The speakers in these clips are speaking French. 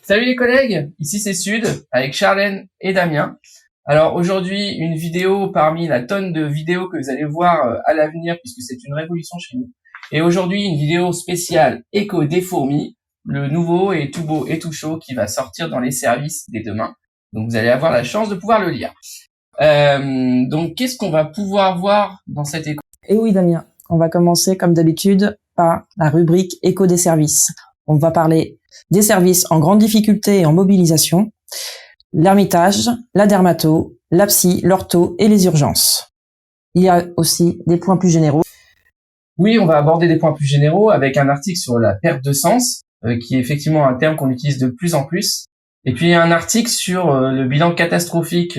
Salut les collègues, ici c'est Sud avec Charlène et Damien. Alors aujourd'hui une vidéo parmi la tonne de vidéos que vous allez voir à l'avenir puisque c'est une révolution chez nous. Et aujourd'hui une vidéo spéciale Écho des fourmis, le nouveau et tout beau et tout chaud qui va sortir dans les services dès demain. Donc vous allez avoir la chance de pouvoir le lire. Donc qu'est-ce qu'on va pouvoir voir dans cet écho? Et oui Damien, on va commencer comme d'habitude par la rubrique Écho des services. On va parler des services en grande difficulté et en mobilisation, l'Ermitage, la dermato, la psy, l'ortho et les urgences. Il y a aussi des points plus généraux. Oui, on va aborder des points plus généraux avec un article sur la perte de sens, qui est effectivement un terme qu'on utilise de plus en plus. Et puis un article sur le bilan catastrophique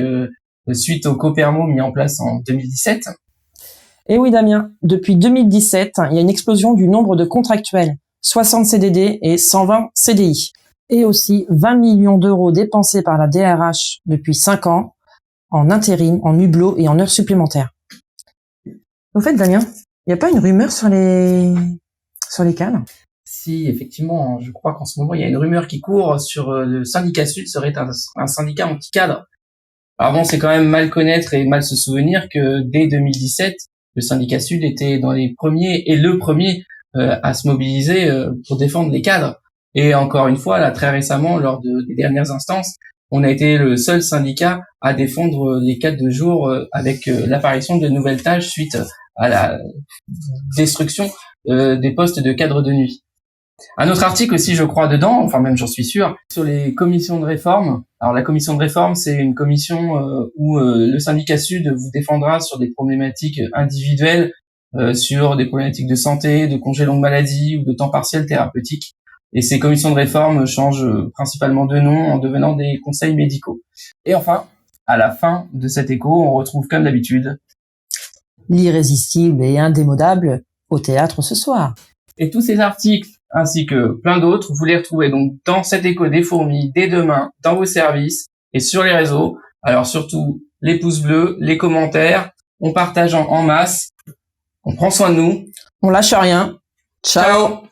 suite au Copermo mis en place en 2017. Et oui Damien, depuis 2017, il y a une explosion du nombre de contractuels, 60 CDD et 120 CDI. Et aussi 20 millions d'euros dépensés par la DRH depuis 5 ans en intérim, en hublot et en heures supplémentaires. Au fait Damien, il n'y a pas une rumeur sur les cadres? Si, effectivement, je crois qu'en ce moment, il y a une rumeur qui court sur le syndicat Sud serait un syndicat anti-cadre. Alors bon, c'est quand même mal connaître et mal se souvenir que dès 2017, le syndicat Sud était dans les premiers et le premier à se mobiliser pour défendre les cadres. Et encore une fois, là, très récemment, lors des dernières instances, on a été le seul syndicat à défendre les cadres de jour avec l'apparition de nouvelles tâches suite à la destruction des postes de cadres de nuit. Un autre article aussi, je crois, dedans, enfin même j'en suis sûr, sur les commissions de réforme. Alors la commission de réforme, c'est une commission où le syndicat Sud vous défendra sur des problématiques individuelles, sur des problématiques de santé, de congés longue maladie ou de temps partiel thérapeutique. Et ces commissions de réforme changent principalement de nom en devenant des conseils médicaux. Et enfin, à la fin de cet écho, on retrouve comme d'habitude l'irrésistible et indémodable au théâtre ce soir. Et tous ces articles, ainsi que plein d'autres, vous les retrouvez donc dans cet écho des fourmis dès demain, dans vos services et sur les réseaux. Alors surtout, les pouces bleus, les commentaires, on partage en masse, on prend soin de nous. On lâche rien. Ciao.